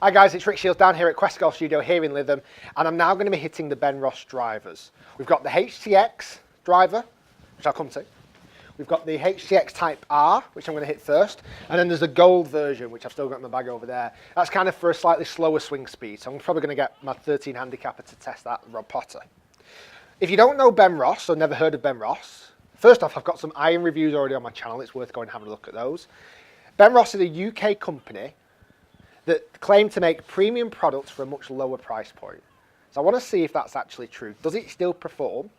Hi guys, it's Rick Shields down here at Quest Golf Studio here in Lytham, and I'm now going to be hitting the Benross drivers. We've got the HTX driver, which I'll come to. We've got the HTX Type R, which I'm going to hit first, and then there's the gold version, which I've still got in my bag over there. That's kind of for a slightly slower swing speed, so I'm probably going to get my 13 handicapper to test that, Rob Potter. If you don't know Benross, or never heard of Benross, first off, I've got some iron reviews already on my channel. It's worth going and having a look at those. Benross is a UK company that claim to make premium products for a much lower price point. So I want to see if that's actually true. Does it still perform,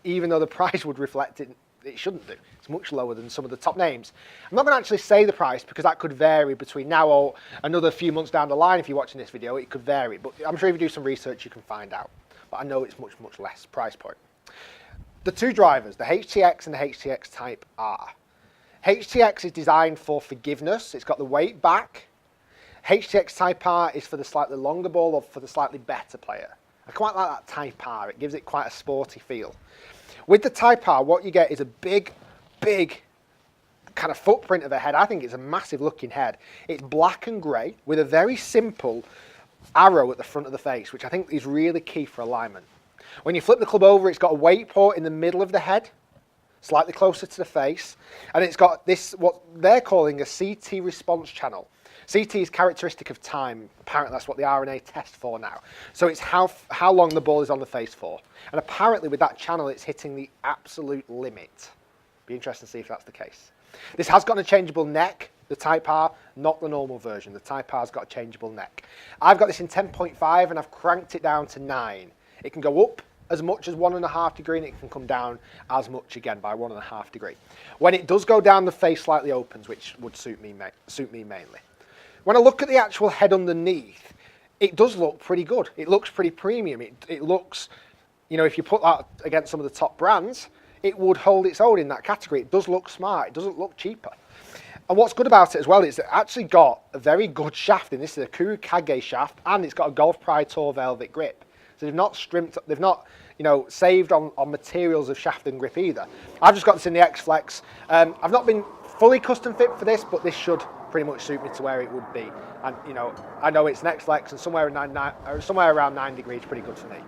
even though the price would reflect it? It shouldn't do. It's much lower than some of the top names. I'm not going to actually say the price because that could vary between now or another few months down the line. If you're watching this video, it could vary. But I'm sure if you do some research, you can find out. But I know it's much, much less price point. The two drivers, the HTX and the HTX Type R. HTX is designed for forgiveness. It's got the weight back. HTX Type R is for the slightly longer ball or for the slightly better player. I quite like that Type R. It gives it quite a sporty feel. With the Type R, what you get is a big kind of footprint of a head. I think it's a massive looking head. It's black and grey with a very simple arrow at the front of the face, which I think is really key for alignment. When you flip the club over, it's got a weight port in the middle of the head, slightly closer to the face, and it's got this, what they're calling a CT response channel. CT is characteristic of time. Apparently that's what the RNA tests for now. So it's how long the ball is on the face for. And apparently with that channel it's hitting the absolute limit. Be interesting to see if that's the case. This has got a changeable neck, the Type R, not the normal version. The Type R's got a changeable neck. I've got this in 10.5 and I've cranked it down to 9. It can go up as much as 1.5 degrees and it can come down as much again by 1.5 degrees. When it does go down, the face slightly opens, which would suit me mainly. When I look at the actual head underneath, it does look pretty good. It looks pretty premium. It looks, you know, if you put that against some of the top brands, it would hold its own in that category. It does look smart. It doesn't look cheaper. And what's good about it as well is it actually got a very good shaft in this. Is a Kuru Kage shaft, and it's got a Golf Pride Tour velvet grip. So they've not stripped, they've not, you know, saved on materials of shaft and grip either. I've just got this in the X-Flex. I've not been fully custom fit for this, but this should pretty much suit me to where it would be. And you know, I know it's an X-Flex and somewhere around 9 degrees is pretty good for me.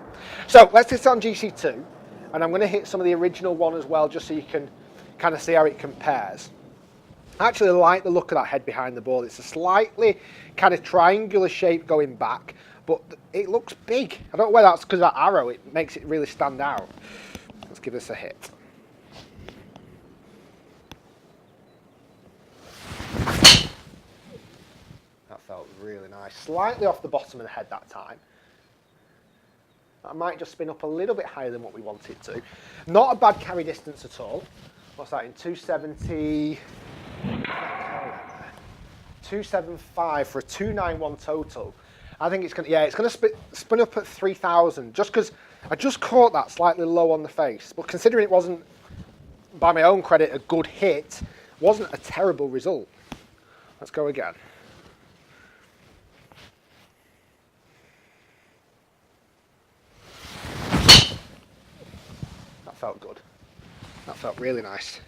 So let's hit it on GC2, and I'm going to hit some of the original one as well, just so you can kind of see how it compares. I actually like the look of that head behind the ball. It's a slightly kind of triangular shape going back, but it looks big. I don't know whether that's because of that arrow. It makes it really stand out. Let's give this a hit. That felt really nice. Slightly off the bottom of the head that time. That might just spin up a little bit higher than what we want it to. Not a bad carry distance at all. What's that in 270? 275 for a 291 total. I think it's going to, yeah, it's going to spin up at 3,000 just because I just caught that slightly low on the face. But considering it wasn't, by my own credit, a good hit, wasn't a terrible result. Let's go again. That felt good. That felt really nice.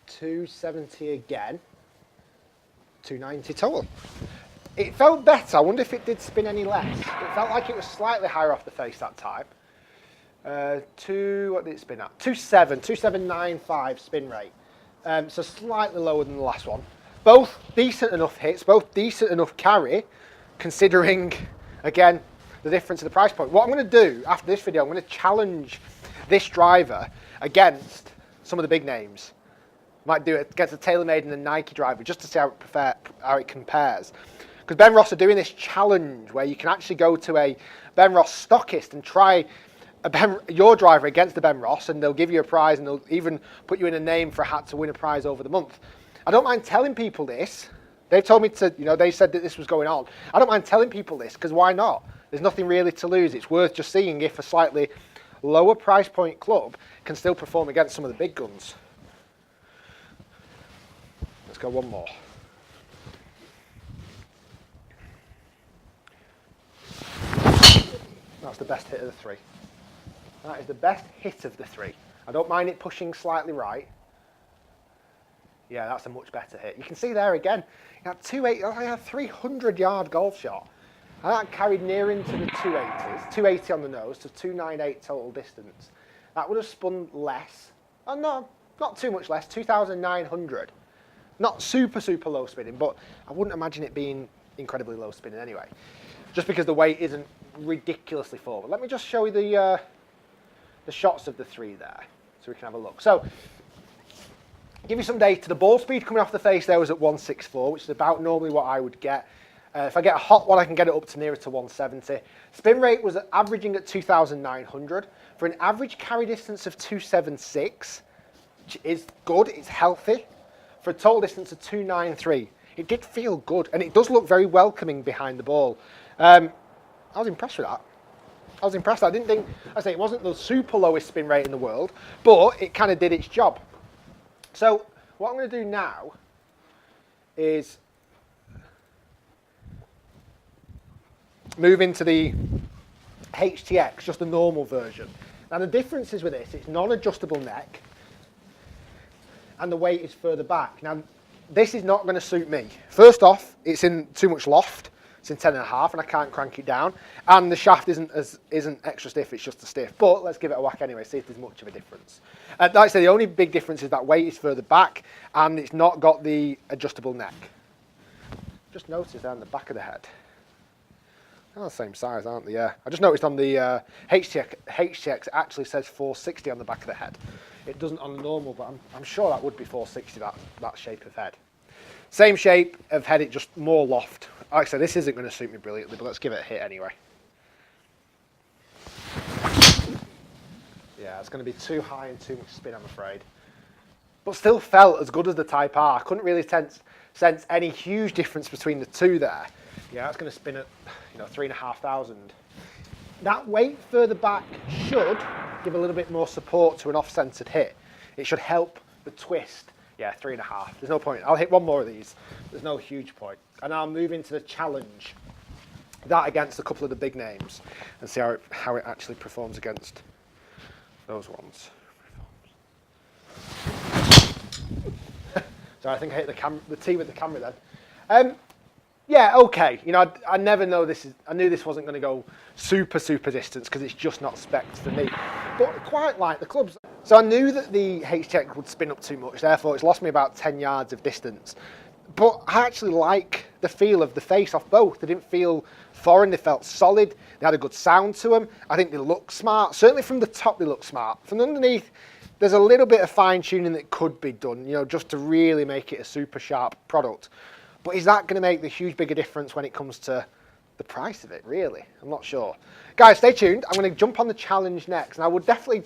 270 again. 290 total. It felt better. I wonder if it did spin any less. It felt like it was slightly higher off the face that time. What did it spin at? 2795 spin rate. So slightly lower than the last one. Both decent enough hits, both decent enough carry, considering, again, the difference in the price point. What I'm going to do after this video, I'm going to challenge this driver against some of the big names. Might do it against a TaylorMade and a Nike driver just to see how it compares. Because Benross are doing this challenge where you can actually go to a Benross stockist and try your driver against the Benross, and they'll give you a prize, and they'll even put you in a name for a hat to win a prize over the month. I don't mind telling people this. They've told me to, you know, they said that this was going on. I don't mind telling people this because why not? There's nothing really to lose. It's worth just seeing if a slightly lower price point club can still perform against some of the big guns. Let's go one more. That's the best hit of the three. That is the best hit of the three. I don't mind it pushing slightly right. Yeah, that's a much better hit. You can see there again, you had 300-yard golf shot. And that carried near into the 280s, 280 on the nose to 298 total distance. That would have spun less, oh no, not too much less, 2,900. Not super, super low spinning, but I wouldn't imagine it being incredibly low spinning anyway, just because the weight isn't ridiculously forward. Let me just show you the shots of the three there, so we can have a look. So, give you some data. The ball speed coming off the face there was at 164, which is about normally what I would get. If I get a hot one, I can get it up to nearer to 170. Spin rate was averaging at 2,900 for an average carry distance of 276, which is good, it's healthy. For a total distance of 293, it did feel good, and it does look very welcoming behind the ball. I was impressed with that. I was impressed. I didn't think, it wasn't the super lowest spin rate in the world, but it kind of did its job. So what I'm going to do now is move into the HTX, just the normal version. Now the difference is with this, it's non-adjustable neck and the weight is further back. Now this is not going to suit me. First off, it's in too much loft, it's in 10.5 and I can't crank it down, and the shaft isn't extra stiff, it's just a stiff. But let's give it a whack anyway, see if there's much of a difference. Like I say, the only big difference is that weight is further back and it's not got the adjustable neck. Just notice down the back of the head. They're the same size, aren't they? Yeah. I just noticed on the HTX actually says 460 on the back of the head. It doesn't on the normal, but I'm sure that would be 460, that shape of head. Same shape of head, it just more loft. Like I said, this isn't going to suit me brilliantly, but let's give it a hit anyway. Yeah, it's going to be too high and too much spin, I'm afraid. But still felt as good as the Type R. I couldn't really sense any huge difference between the two there. Yeah, it's going to spin at 3,500. That weight further back should give a little bit more support to an off-centered hit. It should help the twist. Yeah, 3.5. There's no point. I'll hit one more of these. There's no huge point. And I'll move into the challenge. That against a couple of the big names and see how it actually performs against those ones. So I think I hit the tee with the camera then. Yeah, okay. I never know I knew this wasn't going to go super, super distance because it's just not specced for me. But I quite like the clubs. So I knew that the HTX would spin up too much, therefore it's lost me about 10 yards of distance. But I actually like the feel of the face off both. They didn't feel foreign, they felt solid, they had a good sound to them. I think they look smart. Certainly from the top they look smart. From underneath, there's a little bit of fine tuning that could be done, just to really make it a super sharp product. But is that going to make the huge bigger difference when it comes to the price of it, really? I'm not sure. Guys, stay tuned. I'm going to jump on the challenge next. And I would definitely,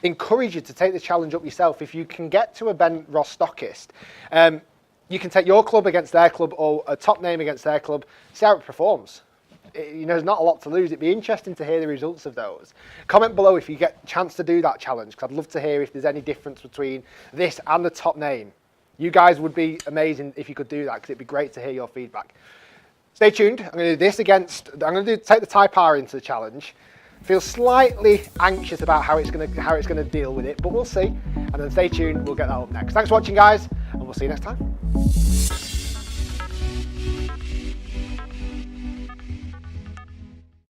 encourage you to take the challenge up yourself. If you can get to a Benross stockist, you can take your club against their club or a top name against their club, see how it performs. There's not a lot to lose. It'd be interesting to hear the results of those. Comment below if you get a chance to do that challenge, because I'd love to hear if there's any difference between this and the top name. You guys would be amazing if you could do that, because it'd be great to hear your feedback. Stay tuned. I'm going to do this take the Type R into the challenge. Feel slightly anxious about how it's going to deal with it, but we'll see. And then stay tuned. We'll get that up next. Thanks for watching, guys, and we'll see you next time.